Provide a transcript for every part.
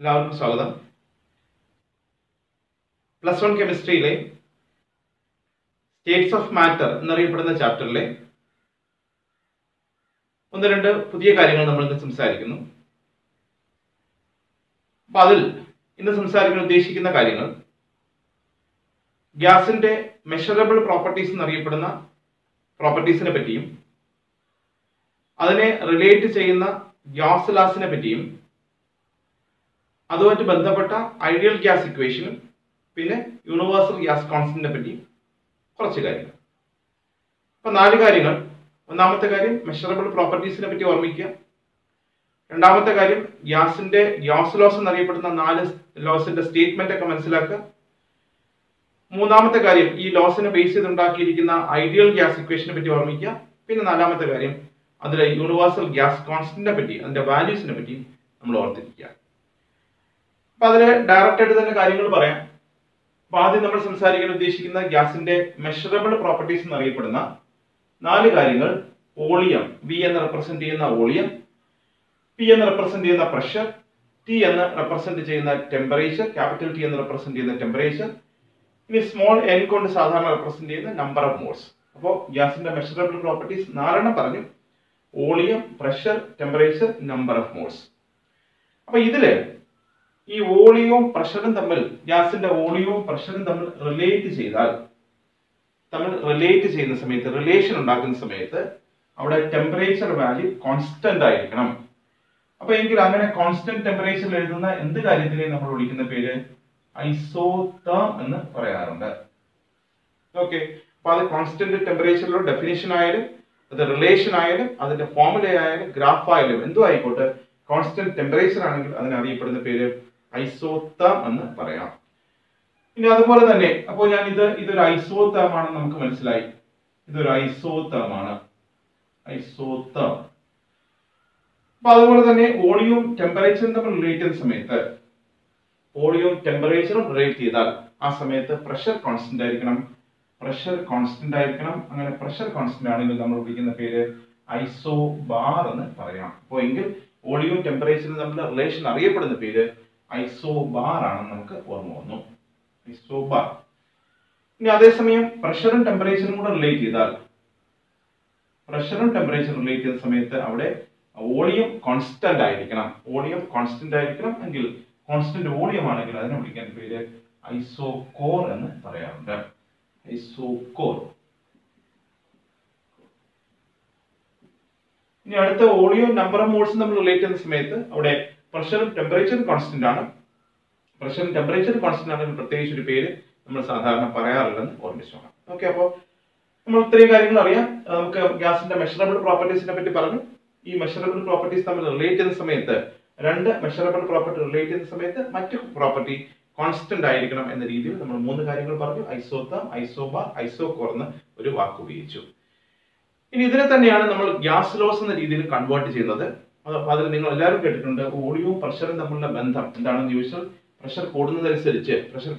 എല്ലാവർക്കും സ്വാഗതം. +1 കെമിസ്ട്രിയിലെ States of matter എന്നറിയപ്പെടുന്ന ചാപ്റ്ററിലെ ഒന്ന് രണ്ട് പുതിയ കാര്യങ്ങൾ നമ്മൾ ഇന്ന് സംസാരിക്കുന്നു. അപ്പൊ അതിൽ ഇന്ന് സംസാരിക്കാൻ ഉദ്ദേശിക്കുന്ന കാര്യങ്ങൾ ഗ്യാസിന്റെ മെഷറബിൾ പ്രോപ്പർട്ടീസ് എന്നറിയപ്പെടുന്ന പ്രോപ്പർട്ടീസിനെ പറ്റിയും അതിനെ റിലേറ്റ് ചെയ്യുന്ന ഗ്യാസ് ലാസിനെ പറ്റിയും അതുമായിട്ട് ബന്ധപ്പെട്ട ഐഡിയൽ ഗ്യാസ് ഇക്വേഷനും പിന്നെ യൂണിവേഴ്സൽ ഗ്യാസ് കോൺസ്റ്റന്റിനെ പറ്റി കുറച്ച് കാര്യങ്ങൾ. അപ്പൊ 4 കാര്യങ്ങൾ. ഒന്നാമത്തെ കാര്യം മെഷറബിൾ പ്രോപ്പർട്ടീസിനെ പറ്റി ഓർമ്മിക്കുക. രണ്ടാമത്തെ കാര്യം ഗ്യാസ് ലോസ് എന്നറിയപ്പെടുന്ന 4 ലോസിന്റെ സ്റ്റേറ്റ്മെന്റ് ഒക്കെ മനസ്സിലാക്കുക. മൂന്നാമത്തെ കാര്യം ഈ ലോസിനെ ബേസ് ചെയ്തുണ്ടാക്കിയിരിക്കുന്ന ഐഡിയൽ ഗ്യാസ് ഇക്വേഷനെ പറ്റി ഓർമ്മിക്കുക. പിന്നെ നാലാമത്തെ കാര്യം അതിലെ യൂണിവേഴ്സൽ ഗ്യാസ് കോൺസ്റ്റന്റിനെ പറ്റി അതിന്റെ വാല്യൂസിനെ പറ്റി നമ്മൾ ഓർത്തിരിക്കുക. അപ്പൊ അതിന് ഡയറക്റ്റ് ആയിട്ട് തന്നെ കാര്യങ്ങൾ പറയാം. അപ്പൊ ആദ്യം നമ്മൾ സംസാരിക്കാൻ ഉദ്ദേശിക്കുന്ന ഗ്യാസിന്റെ മെഷറബിൾ പ്രോപ്പർട്ടീസ് എന്നറിയപ്പെടുന്ന 4 കാര്യങ്ങൾ: വോളിയം, വി എന്ന് റെപ്രസെന്റ് ചെയ്യുന്ന വോളിയം, പി എന്ന് റെപ്രസെന്റ് ചെയ്യുന്ന പ്രഷർ, ടി എന്ന് റെപ്രസെന്റ് ചെയ്യുന്ന ടെമ്പറേച്ചർ, ക്യാപിറ്റൽ ടി എന്ന് റെപ്രസെന്റ് ചെയ്യുന്ന ടെമ്പറേച്ചർ, ഇനി സ്മോൾ എൻ കൊണ്ട് സാധാരണ റെപ്രസെന്റ് ചെയ്യുന്ന നമ്പർ ഓഫ് മോൾസ്. അപ്പോൾ ഗ്യാസിന്റെ മെഷറബിൾ പ്രോപ്പർട്ടീസ് 4 പറഞ്ഞു: volume, pressure, temperature, number of moles. അപ്പൊ ഇതില് ഈ വോളിയവും പ്രഷറും തമ്മിൽ ഗ്യാസിന്റെ വോളിയവും പ്രഷറും തമ്മിൽ റിലേറ്റ് ചെയ്യുന്ന സമയത്ത്, റിലേഷൻ ഉണ്ടാക്കുന്ന സമയത്ത് അവിടെ ടെമ്പറേച്ചർ വാല്യൂ കോൺസ്റ്റന്റ് ആയിരിക്കണം. അപ്പൊ എങ്കിൽ അങ്ങനെ കോൺസ്റ്റന്റ് ടെമ്പറേച്ചറിൽ എഴുതുന്ന എന്ത് കാര്യത്തിനെ നമ്മൾ വിളിക്കുന്ന പേര് ഐസോതേം എന്ന് പറയാറുണ്ട്. ഓക്കെ, അപ്പൊ അത് കോൺസ്റ്റന്റ് ടെമ്പറേച്ചറിലുള്ള ഡെഫിനിഷൻ ആയാലും അത് റിലേഷൻ ആയാലും അതിന്റെ ഫോർമുല ആയാലും ഗ്രാഫ് ആയാലും എന്തോ ആയിക്കോട്ടെ, കോൺസ്റ്റന്റ് ടെമ്പറേച്ചർ ആണെങ്കിൽ അതിനറിയപ്പെടുന്ന പേര് ഐസോതേം എന്ന് പറയാം. ഇനി അതുപോലെ തന്നെ അപ്പോൾ ഞാൻ ഇതൊരു ഐസോതേം ആണെന്ന് നമുക്ക് മനസ്സിലായി. ഇതൊരു ഐസോതേം ആണ്, ഐസോതേം. അപ്പൊ അതുപോലെ തന്നെ വോളിയവും ടെമ്പറേച്ചറും തമ്മിൽ റിലേറ്റ് ചെയ്യുന്ന സമയത്ത് വോളിയവും ടെമ്പറേച്ചറും റിലേറ്റ് ചെയ്താൽ ആ സമയത്ത് പ്രഷർ കോൺസ്റ്റന്റ് ആയിരിക്കണം. അങ്ങനെ പ്രഷർ കോൺസ്റ്റന്റ് ആണെങ്കിൽ നമ്മൾ വിളിക്കുന്ന പേര് ഐസോബാർ എന്ന് പറയാം. അപ്പോൾ എങ്കിൽ വോളിയവും ടെമ്പറേച്ചറും തമ്മിലുള്ള റിലേഷൻ അറിയപ്പെടുന്ന പേര് ഐസോബാർ ആണെന്ന് നമുക്ക് ഓർമ്മ വന്നു. ഐസോബാർ. ഇനി അതേസമയം പ്രഷറും ടെമ്പറേച്ചറും കൂടെ റിലേറ്റ് ചെയ്താൽ, ചെയ്യുന്ന സമയത്ത് അവിടെ വോളിയം കോൺസ്റ്റന്റ് ആയിരിക്കണം. എങ്കിൽ കോൺസ്റ്റന്റ് വോളിയം ആണെങ്കിൽ അതിനെ വിളിക്കാൻ പേര് ഐസോകോർ എന്ന് പറയാറുണ്ട്. ഐസോകോർ. ഇനി അടുത്ത വോളിയം നമ്പർ ഓഫ് മോൾസ് നമ്മൾ റിലേറ്റ് ചെയ്യുന്ന സമയത്ത് അവിടെ പ്രഷറും ടെമ്പറേച്ചറും കോൺസ്റ്റന്റ് ആണ്. ആണെങ്കിൽ പ്രത്യേകിച്ച് ഒരു പേര് നമ്മൾ സാധാരണ പറയാറില്ലെന്ന് ഓർമ്മിച്ചോണം. ഓക്കെ, അപ്പോൾ നമ്മൾ ഇത്രയും കാര്യങ്ങൾ അറിയാം. നമുക്ക് ഗ്യാസിന്റെ മെഷറബിൾ പ്രോപ്പർട്ടീസിനെ പറ്റി പറഞ്ഞു. ഈ മെഷറബിൾ പ്രോപ്പർട്ടീസ് തമ്മിൽ റിലേറ്റ് ചെയ്യുന്ന സമയത്ത്, 2 മെഷറബിൾ പ്രോപ്പർട്ടി റിലേറ്റ് ചെയ്യുന്ന സമയത്ത് മറ്റു പ്രോപ്പർട്ടി കോൺസ്റ്റന്റ് ആയിരിക്കണം എന്ന രീതിയിൽ നമ്മൾ 3 കാര്യങ്ങൾ പറഞ്ഞു. ഐസോതേം, ഐസോബാർ, ഐസോകോർ എന്ന് ഒരു വാക്ക് ഉപയോഗിച്ചു. ഇനി ഇതിനെ തന്നെയാണ് നമ്മൾ ഗ്യാസ് ലോസ് എന്ന രീതിയിൽ കൺവേർട്ട് ചെയ്യുന്നത്. അതിൽ നിങ്ങൾ എല്ലാവരും കേട്ടിട്ടുണ്ട് വോളിയവും പ്രഷറും തമ്മിലുള്ള ബന്ധം എന്താണെന്ന് ചോദിച്ചാൽ പ്രഷർ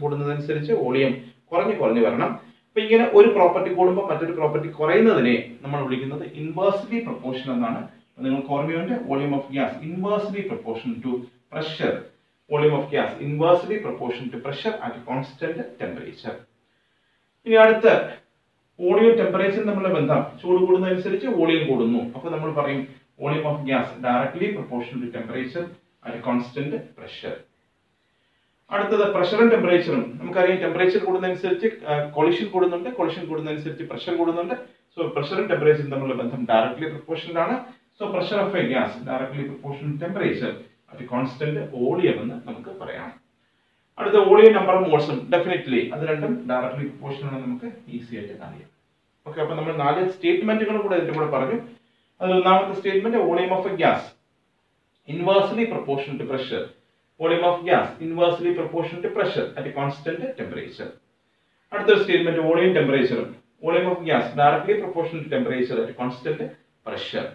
കൂടുന്നതനുസരിച്ച് വോളിയം കുറഞ്ഞു വരണം. അപ്പൊ ഇങ്ങനെ ഒരു പ്രോപ്പർട്ടി കൂടുമ്പോൾ മറ്റൊരു പ്രോപ്പർട്ടി കുറയുന്നതിനെ നമ്മൾ വിളിക്കുന്നത് ഇൻവേഴ്സ്ലി പ്രൊപ്പോർഷൻ എന്നാണ്. നിങ്ങൾക്ക് ഓർമ്മയുണ്ട്, volume of gas inversely proportion to pressure. At constant temperature. ഇനി അടുത്ത വോളിയം ടെമ്പറേച്ചർ തമ്മിലുള്ള ബന്ധം, ചൂട് കൂടുന്നതനുസരിച്ച് വോളിയം കൂടുന്നു. അപ്പൊ നമ്മൾ പറയും volume of gas directly proportion to temperature at constant pressure. അടുത്തത് പ്രഷറും ടെമ്പറേച്ചറും. നമുക്കറിയാം ടെമ്പറേച്ചർ കൂടുന്നതനുസരിച്ച് കൊളിഷൻ കൂടുന്നതനുസരിച്ച് പ്രഷർ കൂടുന്നുണ്ട്. സോ പ്രഷറും ടെമ്പറേച്ചറും തമ്മിലുള്ള ബന്ധം ഡയറക്ട്ലി പ്രൊപ്പോർഷണൽ ആണ്. So pressure of a gas directly proportion to temperature at constant volume എന്ന് നമുക്ക് പറയാം. അടുത്ത വോളിയം നമ്പർ ഓഫ് മോൾസും ഡെഫിനറ്റ്ലി അത് രണ്ടും ഡയറക്ട്ലി പ്രൊപ്പോർഷണൽ ആണ്, നമുക്ക് ഈസി ആയിട്ട് അറിയാം. ഓക്കെ, അപ്പൊ നമ്മൾ 4 സ്റ്റേറ്റ്മെന്റുകൾ കൂടെ ഇതിന്റെ കൂടെ പറഞ്ഞു. അതിൽ ഒന്നാമത്തെ statement volume of a gas inversely proportional to pressure. At constant temperature. അടുത്തൊരു സ്റ്റേറ്റ്മെന്റ് വോളിയം ടെമ്പറേച്ചറും. Volume of gas directly proportional to temperature at constant pressure.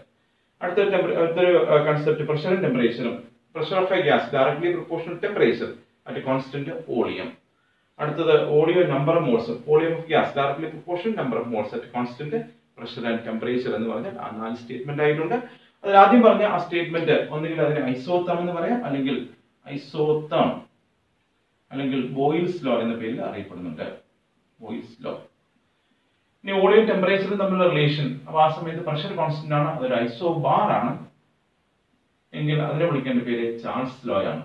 അടുത്തൊരു കൺസെപ്റ്റ് പ്രഷറും ടെമ്പറേച്ചറും. Pressure of a gas directly proportional to temperature at constant volume. അടുത്തത് volume number of moles. Volume of gas directly proportional number of moles at constant pressure and temperature എന്ന് പറഞ്ഞാൽ ആ 4 statement ആയിട്ടുണ്ട്. അതിൽ ആദ്യം പറഞ്ഞ ആ സ്റ്റേറ്റ്മെന്റ് ഒന്നുകിൽ അതിനെ ഐസോതേം എന്ന് പറയാം, അല്ലെങ്കിൽ ഐസോതേം അല്ലെങ്കിൽ ബോയിൽസ് ലോ എന്ന പേരിൽ അറിയപ്പെടുന്നുണ്ട്. Boils law. ഇനി വോളിയം ടെമ്പറേച്ചറും തമ്മിലുള്ള റിലേഷൻ, അപ്പോൾ ആ സമയത്ത് പ്രഷർ കോൺസ്റ്റന്റ് ആണ്, അതൊരു ഐസോബാർ ആണ് എങ്കിൽ അതിനെ വിളിക്കേണ്ട പേര് ചാൾസ് ലോ ആണ്.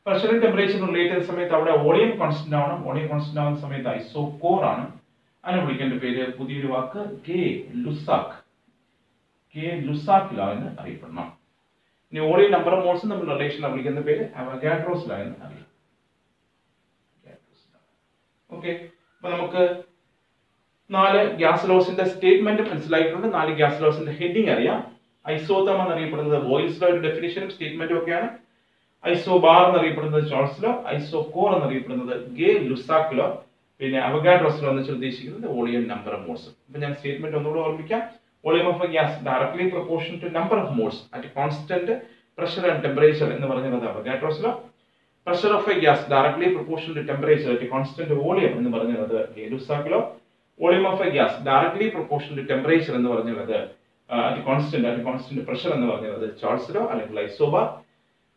പ്രഷറും ടെമ്പറേച്ചറും റിലേറ്റ് ചെയ്യുന്ന സമയത്ത് അവിടെ വോളിയം കോൺസ്റ്റന്റ് ആണ്, വോളിയം കോൺസ്റ്റന്റ് ആവുന്ന സമയത്ത് ഐസോകോർ ആണ്. അതിനെ വിളിക്കേണ്ട പേര് പുതിയൊരു വാക്ക് കെ ലുസാക്ക് ലോ എന്ന് അറിയപ്പെടണം. ഇനി വോളിയം നമ്പർ ഓഫ് മോൾസും തമ്മിലുള്ള റിലേഷൻ വിളിക്കുന്ന പേര് അവഗാഡ്രോസ് ലോ എന്ന് അറിയാം. ഓക്കെ, അപ്പൊ നമുക്ക് 4 ഗ്യാസ് ലോസിന്റെ സ്റ്റേറ്റ്മെന്റ് മനസ്സിലായിട്ടുണ്ട്. 4 ഗ്യാസ് ലോസിന്റെ ഹെഡിങ് അറിയാം. ഐസോതേം എന്നറിയപ്പെടുന്നത് ബോയിൽസ് ലോയുടെ ഡെഫിനിഷനും സ്റ്റേറ്റ്മെന്റും ഒക്കെയാണ്. ഐസോബാർ എന്നറിയപ്പെടുന്നത് ചാൾസ് ലോ, ഐസോകോർ എന്നറിയപ്പെടുന്നത് ഗേ ലുസാക്ക് ലോ, പിന്നെ അവഗാഡ്രോസ് ലോ എന്ന് വെച്ചാൽ ഉദ്ദേശിക്കുന്നത് വോളിയം നമ്പർ ഓഫ് മോൾസ്. അപ്പൊ ഞാൻ സ്റ്റേറ്റ്മെന്റ് ഒന്നുകൂടെ ഓർമ്മിക്കാം. Volume of a gas directly proportional to number of moles at constant pressure and temperature എന്ന് പറയുന്നത് Avogadro's law. Pressure of a gas directly proportional to temperature at constant volume എന്ന് പറയുന്നത് Gay Lussac law. Volume of a gas directly proportional to temperature എന്ന് പറയുന്നത് at constant pressure എന്ന് പറയുന്നത് Charles law അല്ലെങ്കിൽ isobar.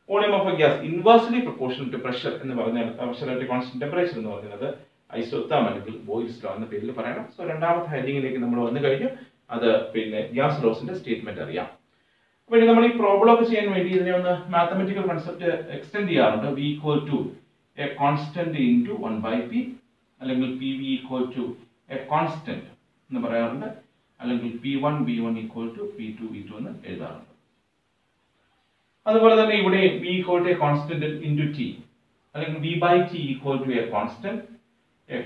Volume of a gas inversely proportional to pressure എന്ന് പറഞ്ഞാൽ pressure at constant temperature എന്ന് പറയുന്നത് ഐസോതേം അല്ലെങ്കിൽ ബോയിൽസ് ലോ എന്ന പേരിൽ പറയണം. സോ രണ്ടാമത്തെ ഹെഡിങ്ങിലേക്ക് നമ്മൾ വന്നു കഴിഞ്ഞു. അത് പിന്നെ ഗ്യാസ് ലോസിന്റെ സ്റ്റേറ്റ്മെന്റ് അറിയാം. അപ്പൊ ഇനി നമ്മൾ ഈ പ്രോബ്ലം ഒക്കെ ചെയ്യാൻ വേണ്ടി ഇതിനെ ഒന്ന് മാത്തമെറ്റിക്കൽ കൺസെപ്റ്റ് എക്സ്റ്റെൻഡ് ചെയ്യാറുണ്ട്. V equal to a constant into 1/p അല്ലെങ്കിൽ PV equal to a constant എന്ന് പറയാറുണ്ട്. അല്ലെങ്കിൽ P1 V1 equal to P2 V2 എന്ന് എഴുതാറുണ്ട്. അതുപോലെ തന്നെ ഇവിടെ V equal to a constant into T അല്ലെങ്കിൽ V by T equal to a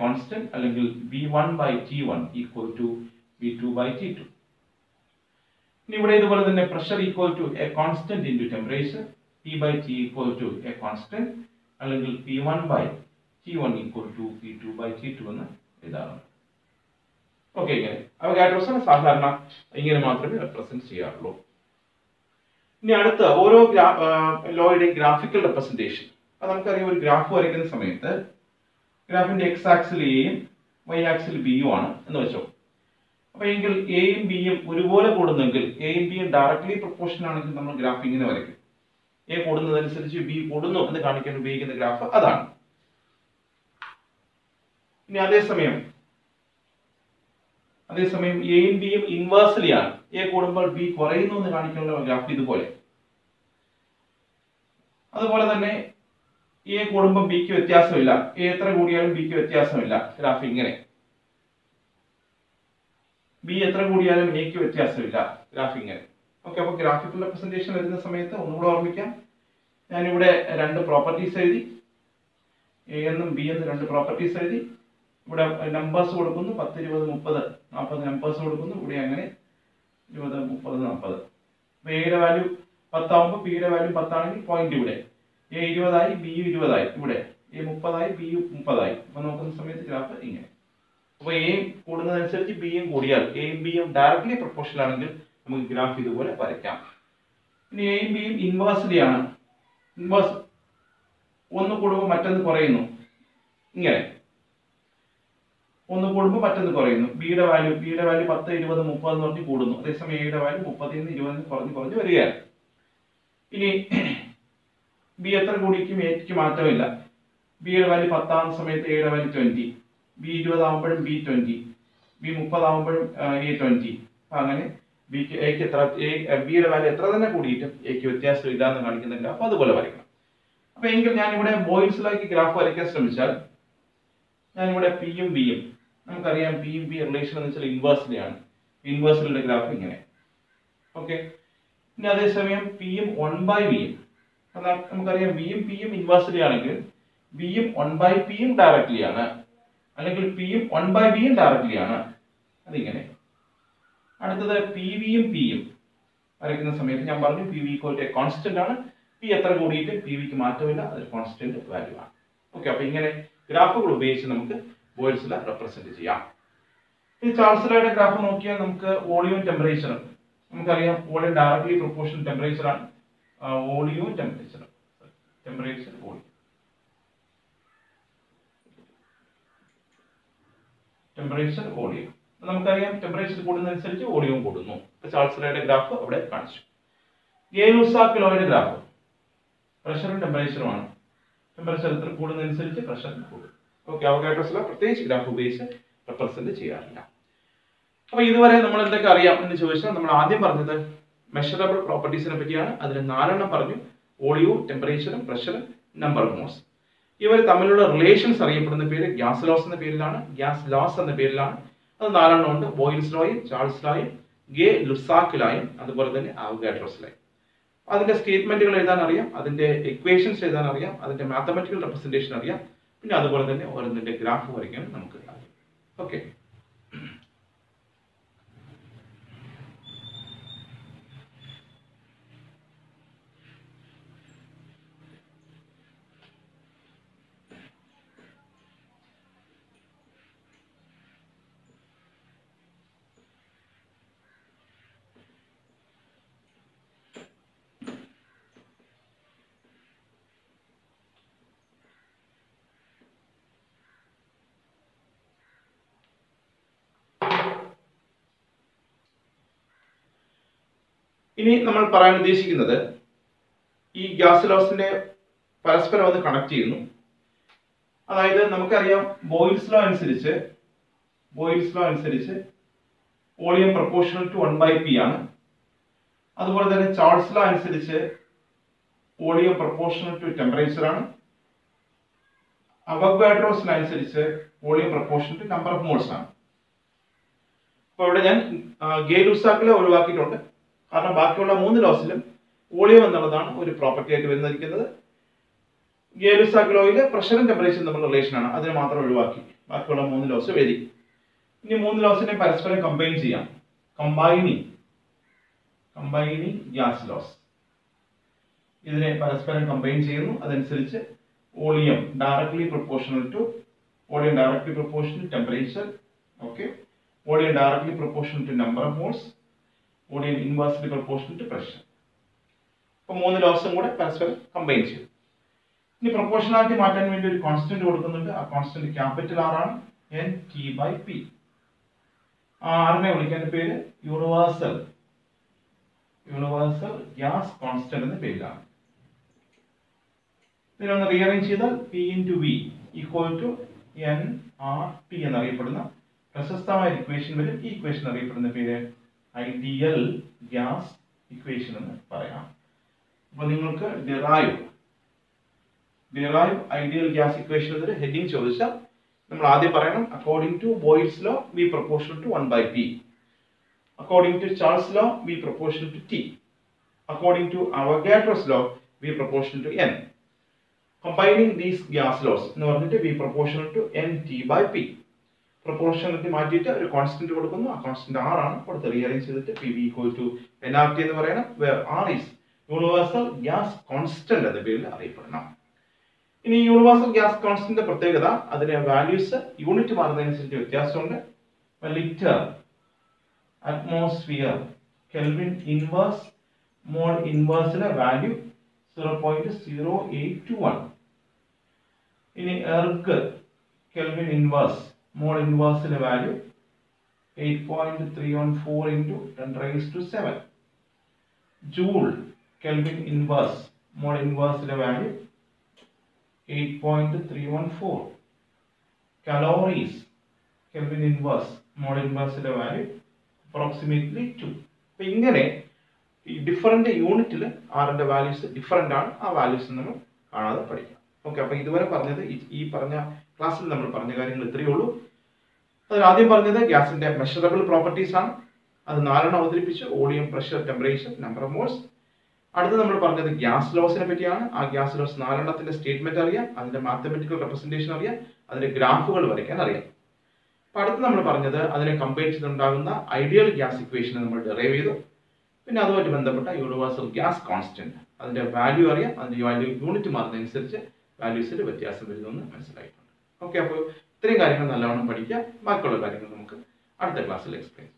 constant അല്ലെങ്കിൽ V1 by T1 equal to V2 by T2. ഇനി ഇവിടെ ഇതുപോലെ തന്നെ pressure equal to a constant into temperature, P by T equal to a constant അല്ലെങ്കിൽ P1 by T1 equal to P2 by T2 എന്ന് എഴുതാറുണ്ട്. Okay, ഇങ്ങനെ അവഗാഡ്രോസിനെ സാധാരണ ഇങ്ങനെ മാത്രമേ റെപ്രസെന്റ് ചെയ്യാറുള്ളൂ. ഇനി അടുത്ത ഓരോ ലോയുടെ ഗ്രാഫിക്കൽ റെപ്രസെന്റേഷൻ. അത് നമുക്കറിയാം, ഒരു ഗ്രാഫ് വരയ്ക്കുന്ന സമയത്ത് ഗ്രാഫിന്റെ എക്സ് ആക്സിൽ എയും വൈ ആക്സിൽ ബിയും ആണ് എന്ന് വെച്ചോ. അപ്പൊ എങ്കിൽ എയും ബിയും ഒരുപോലെ കൂടുന്നെങ്കിൽ എയും ബിയും ഡയറക്ട്ലി പ്രൊപ്പോർഷൻ ആണെങ്കിൽ നമ്മൾ ഗ്രാഫ് ഇങ്ങനെ വരയ്ക്കും. എ കൂടുന്നതനുസരിച്ച് ബി കൂടുന്നു എന്ന് കാണിക്കാൻ ഉപയോഗിക്കുന്ന ഗ്രാഫ് അതാണ്. ഇനി അതേസമയം എയും ബിയും ഇൻവേഴ്സ്ലി ആണ്. എ കൂടുമ്പോൾ ബി കുറയുന്നു എന്ന് കാണിക്കാനുള്ള ഗ്രാഫ് ഇതുപോലെ. അതുപോലെ തന്നെ എ കൂടുമ്പോൾ ബിക്ക് വ്യത്യാസമില്ല, എ എത്ര കൂടിയാലും ബിക്ക് വ്യത്യാസമില്ല, ഗ്രാഫ് ഇങ്ങനെ. ബി എത്ര കൂടിയാലും എക്ക് വ്യത്യാസമില്ല, ഗ്രാഫ് ഇങ്ങനെ. ഓക്കെ, അപ്പൊ ഗ്രാഫിക്കൽ റെപ്രസെന്റേഷൻ വരുന്ന സമയത്ത് ഒന്നുകൂടെ ഓർമ്മിക്കാം. ഞാനിവിടെ 2 പ്രോപ്പർട്ടീസ് എഴുതി, എ എന്നും ബി എന്നും 2 പ്രോപ്പർട്ടീസ് എഴുതി. ഇവിടെ നമ്പേഴ്സ് കൊടുക്കുന്നു, 10 20 30 40 നമ്പേഴ്സ് കൊടുക്കുന്നു. ഇവിടെ അങ്ങനെ 20 30 40. അപ്പൊ എയുടെ വാല്യൂ 10 ആവുമ്പോൾ ബിയുടെ വാല്യൂ 10 ആണെങ്കിൽ പോയിന്റ് ഇവിടെ എ 20 ആയി, ബി 20 ആയി, ഇവിടെ എ 30 ആയി, ബി 30 ആയി. അപ്പൊ നോക്കുന്ന സമയത്ത് ഗ്രാഫ് ഇങ്ങനെ. അപ്പൊ എ കൂടുന്നതനുസരിച്ച് ബിയും കൂടിയാൽ എയും ബിയും ഡയറക്ട്ലി പ്രൊപ്പോർഷണൽ ആണെങ്കിൽ നമുക്ക് ഗ്രാഫ് ഇതുപോലെ വരയ്ക്കാം. ഇനി എയും ബിയും ഇൻവേഴ്സ്ലി ആണ്. ഇൻവേഴ്സ് ഒന്ന് കൂടുമ്പോൾ മറ്റൊന്ന് കുറയുന്നു, ഇങ്ങനെ. ഒന്ന് കൂടുമ്പോൾ മറ്റൊന്ന് കുറയുന്നു. ബിയുടെ വാല്യൂ 10 20 30 എന്ന് പറഞ്ഞ് കൂടുന്നു. അതേസമയം എയുടെ വാല്യൂ 30 20 കുറഞ്ഞ് വരികയാണ്. ഇനി ബി എത്ര കൂടിക്കും എക്ക് മാറ്റമില്ല. ബിയുടെ വാല്യൂ 10 ആവുന്ന സമയത്ത് എയുടെ വാല്യൂ 20, ബി 20 ആവുമ്പോഴും ബി 20, ബി 30 ആവുമ്പോഴും എ 20. അപ്പൊ അങ്ങനെ ബിയുടെ വാല്യൂ എത്ര തന്നെ കൂടിയിട്ടും എക്ക് വ്യത്യാസം ഇല്ല എന്ന് കാണിക്കുന്ന ഗ്രാഫ് അതുപോലെ വരയ്ക്കണം. അപ്പൊ എങ്കിൽ ഞാനിവിടെ ബോയിൽസിലേക്ക് ഗ്രാഫ് വരയ്ക്കാൻ ശ്രമിച്ചാൽ ഞാനിവിടെ പിയും ബിയും, നമുക്കറിയാം പിയും ബി റിലേഷൻ എന്ന് വെച്ചാൽ ഇൻവേഴ്സ്ലി ആണ്. ഇൻവേഴ്സ്ലിയുടെ ഗ്രാഫ് ഇങ്ങനെ. ഓക്കെ, ഇനി അതേസമയം പിയും 1/ബിയും, നമുക്കറിയാം ബിയും പിയും ഇൻവേഴ്സ്ലി ആണെങ്കിൽ ബിയും 1/പിയും ഡയറക്ട്ലി ആണ്, അല്ലെങ്കിൽ പിയും 1/ബിയും ഡയറക്ട്ലി ആണ്. അതിങ്ങനെ. അടുത്തത് പി വിയും പിയും വരയ്ക്കുന്ന സമയത്ത് ഞാൻ പറഞ്ഞു P V equal to a constant ആണ്. പി എത്ര കൂടിയിട്ട് പി വിക്ക് മാറ്റമില്ല, അതൊരു കോൺസ്റ്റന്റ് വാല്യൂ ആണ്. ഓക്കെ, അപ്പൊ ഇങ്ങനെ ഗ്രാഫുകൾ ഉപയോഗിച്ച് നമുക്ക് ബോയിൽസ് ലോ റെപ്രസെന്റ് ചെയ്യാം. ഈ ചാൾസ് ലോയുടെ ഗ്രാഫ് നോക്കിയാൽ നമുക്ക് വോളിയവും ടെമ്പറേച്ചറും, നമുക്കറിയാം വോളിയം ഡയറക്ട്ലി പ്രൊപ്പോർഷണൽ ടെമ്പറേച്ചർ ആണ്. വോളിയവും ടെമ്പറേച്ചറും, ടെമ്പറേച്ചർ വോളിയം, ടെമ്പറേച്ചർ വോളിയം. നമുക്കറിയാം ടെമ്പറേച്ചർ കൂടുന്നതനുസരിച്ച് വോളിയവും കൂടുന്നു. ചാൾസ് ലോയുടെ ഗ്രാഫ് അവിടെ കാണിച്ചു. ഗേ-ലുസാക്ക് ലോയുടെ ഗ്രാഫ് പ്രഷറും ടെമ്പറേച്ചറുമാണ്. ടെമ്പറേച്ചർ എത്ര കൂടുന്നതനുസരിച്ച് പ്രഷർ കൂടും. ഓക്കെ, അവഗാഡ്രോസ് ലോ പ്രത്യേകിച്ച് ഗ്രാഫ് ഉപയോഗിച്ച് റെപ്രസെന്റ് ചെയ്യാറില്ല. അപ്പൊ ഇതുവരെ നമ്മൾ എന്തൊക്കെ അറിയാം എന്ന് ചോദിച്ചാൽ നമ്മൾ ആദ്യം പറഞ്ഞത് മെഷറബിൾ പ്രോപ്പർട്ടീസിനെ പറ്റിയാണ്. അതിൽ 4 പറഞ്ഞു: വോളിയവും, ടെമ്പറേച്ചറും, പ്രഷറും, നമ്പർ ഓഫ് മോൾസ്. ഇവർ തമ്മിലുള്ള റിലേഷൻസ് അറിയപ്പെടുന്ന പേര് ഗ്യാസ് ലോസ് എന്ന പേരിലാണ്, ഗ്യാസ് ലോസ് എന്ന പേരിലാണ്. അത് 4 ഉണ്ട്: ബോയിൽസ് ലോയും, ചാൾസ് ലോയും, ഗേ ലുസാക്ക് ലോയും, അതുപോലെ തന്നെ അവഗാഡ്രോസ് ലോയും. അതിന്റെ സ്റ്റേറ്റ്മെന്റുകൾ എഴുതാൻ അറിയാം, അതിന്റെ ഇക്വേഷൻസ് എഴുതാൻ അറിയാം, അതിന്റെ മാത്തമാറ്റിക്കൽ റെപ്രസെന്റേഷൻ അറിയാം, പിന്നെ അതുപോലെ തന്നെ ഓരോന്നിന്റെ ഗ്രാഫ് വരയ്ക്കാൻ നമുക്ക് അറിയാം. ഓക്കെ, ഇനി നമ്മൾ പറയാൻ ഉദ്ദേശിക്കുന്നത് ഈ ഗ്യാസ് ലോസിന്റെ പരസ്പരം അത് കണക്ട് ചെയ്യുന്നു. അതായത് നമുക്കറിയാം ബോയിൽസ് ലോ അനുസരിച്ച് വോളിയം പ്രൊപ്പോർഷണൽ ടു 1/p ആണ്. അതുപോലെ തന്നെ ചാൾസ് ലോ അനുസരിച്ച് വോളിയം പ്രൊപ്പോർഷണൽ ടു ടെമ്പറേച്ചർ ആണ്. അവഗാഡ്രോസ് ലോ അനുസരിച്ച് volume proportional to number of moles ആണ്. അപ്പോൾ ഇവിടെ ഞാൻ ഗേ ലുസാക്ക് ലോ ഒഴിവാക്കിയിട്ടുണ്ട്. കാരണം ബാക്കിയുള്ള 3 ലോസിലും വോളിയം എന്നുള്ളതാണ് ഒരു പ്രോപ്പർട്ടി ആയിട്ട് വരുന്നിരിക്കുന്നത്. ഗേ ലുസാക്ക് ലോയിൽ പ്രഷറും ടെമ്പറേച്ചറും തമ്മിലുള്ള റിലേഷൻ ആണ്, അതിനെ മാത്രം ഒഴിവാക്കി. ബാക്കിയുള്ള 3 ലോസ് എഴുതി. ഇനി 3 ലോസിനെ പരസ്പരം കമ്പൈൻ ചെയ്യാം. Combining gas laws. ഇതിനെ പരസ്പരം കമ്പൈൻ ചെയ്യുന്നു. അതനുസരിച്ച് volume directly proportional to temperature. Okay, volume directly proportional to number of moles, volume inversely proportional to pressure. അപ്പോൾ 3 ലോസും കൂടെ പരസ്പരം കമ്പൈൻ ചെയ്യും. ഇനി പ്രൊപ്പോർഷണാലിറ്റി മാറ്റാൻ വേണ്ടി ഒരു കോൺസ്റ്റന്റ് കൊടുക്കുന്നുണ്ട്. ആ കോൺസ്റ്റന്റ് ക്യാപിറ്റൽ R ആണ്, Nt/p. ആറിനെ വിളിക്കേണ്ട പേര് യൂണിവേഴ്സൽ ഗ്യാസ് കോൺസ്റ്റന്റ് എന്ന പേരിലാണ്. ഇതിനൊന്ന് റീഅറേഞ്ച് ചെയ്താൽ P × V = nRT എന്നറിയപ്പെടുന്ന പ്രശസ്തമായ ഇക്വേഷൻ വരും. ഈ ഇക്വേഷൻ അറിയപ്പെടുന്ന പേര് ഐഡിയൽ ഗ്യാസ് ഇക്വേഷൻ എന്ന് പറയാം. അപ്പോൾ നിങ്ങൾക്ക് ഡിറൈവ് ഐഡിയൽ ഗ്യാസ് ഇക്വേഷൻ എന്നൊരു ഹെഡിങ് ചോദിച്ചാൽ നമ്മൾ ആദ്യം പറയണം according to Boyle's law V proportional to 1/p, according to Charles law V proportional to T, according to Avogadro's law V proportional to N. Combining these gas laws എന്ന് പറഞ്ഞിട്ട് V proportional to Nt/p. Proportionality മാറ്റിയിട്ട് ഒരു constant കൊടുക്കുന്നു. ആ constant R ആണ്. കൊടുത്ത് rearrange ചെയ്തിട്ട് PV = nRT എന്ന് പറയണം. where R is universal gas constant എന്ന പേരിൽ അറിയപ്പെടണം. ഇനി യൂണിവേഴ്സൽ ഗ്യാസ് കോൺസ്റ്റന്റ് പ്രത്യേകത, അതിന്റെ വാല്യൂസ് യൂണിറ്റ് മാറുന്നതനുസരിച്ച് വ്യത്യാസമുണ്ട്. ലിറ്റർ, അറ്റ്മോസ്ഫിയർ, കെൽവിൻ ഇൻവേഴ്സ്, മോൾ ഇൻവേഴ്സിലെ വാല്യൂ 0.0821. ഇനി എർഗ്, കെൽവിൻ ഇൻവേഴ്സ്, മോൾ ഇൻവേഴ്സിലെ വാല്യൂ 8.314 × 10⁻⁷. ജൂൾ, കെൽവിൻ ഇൻവേഴ്സ്, മോൾ ഇൻവേഴ്സിലെ വാല്യൂ 8.314. കലോറീസ്, കെൽവിൻ ഇൻവേഴ്സ്, മോൾ ഇൻവേഴ്സിലെ വാല്യൂ അപ്രോക്സിമേറ്റ്ലി 2. അപ്പൊ ഇങ്ങനെ ഈ ഡിഫറെന്റ് യൂണിറ്റിൽ ആറിന്റെ വാല്യൂസ് ഡിഫറെന്റ് ആണ്. ആ വാല്യൂസ് നമ്മൾ കാണാതെ പഠിക്കാം. ഓക്കെ, അപ്പൊ ഇതുവരെ പറഞ്ഞത് ഈ പറഞ്ഞ ക്ലാസ്സിൽ നമ്മൾ പറഞ്ഞ കാര്യങ്ങൾ ഇത്രയേ ഉള്ളൂ. അതിൽ ആദ്യം പറഞ്ഞത് ഗ്യാസിന്റെ മെഷറബിൾ പ്രോപ്പർട്ടീസ് ആണ്. അത് 4 അവതരിപ്പിച്ചു: volume, pressure, temperature, number of moles. അടുത്ത് നമ്മൾ പറഞ്ഞത് ഗ്യാസ് ലോസിനെ പറ്റിയാണ്. ആ ഗ്യാസ് ലോസ് 4 സ്റ്റേറ്റ്മെന്റ് അറിയാം, അതിന്റെ മാത്തമാറ്റിക്കൽ റെപ്രസെന്റേഷൻ അറിയാം, അതിന്റെ ഗ്രാഫുകൾ വരയ്ക്കാൻ അറിയാം. അപ്പൊ അടുത്ത് നമ്മൾ പറഞ്ഞത് അതിനെ കമ്പയർ ചെയ്തുണ്ടാകുന്ന ഐഡിയൽ ഗ്യാസ് ഇക്വേഷനെ നമ്മൾ ഡെറൈവ് ചെയ്തു. പിന്നെ അതുമായിട്ട് ബന്ധപ്പെട്ട യൂണിവേഴ്സൽ ഗ്യാസ് കോൺസ്റ്റന്റ്, അതിന്റെ വാല്യൂ അറിയാം, അതിന്റെ വാല്യൂ യൂണിറ്റ് മാറുന്നതനുസരിച്ച് വാല്യൂസിൽ വ്യത്യാസം വരുമെന്ന് മനസ്സിലായിട്ടുണ്ട്. ഓക്കെ, അപ്പോൾ ഇത്രയും കാര്യങ്ങൾ നല്ലവണ്ണം പഠിക്കുക. ബാക്കിയുള്ള കാര്യങ്ങൾ നമുക്ക് അടുത്ത ക്ലാസ്സിൽ എക്സ്പ്ലെയിൻ ചെയ്യാം.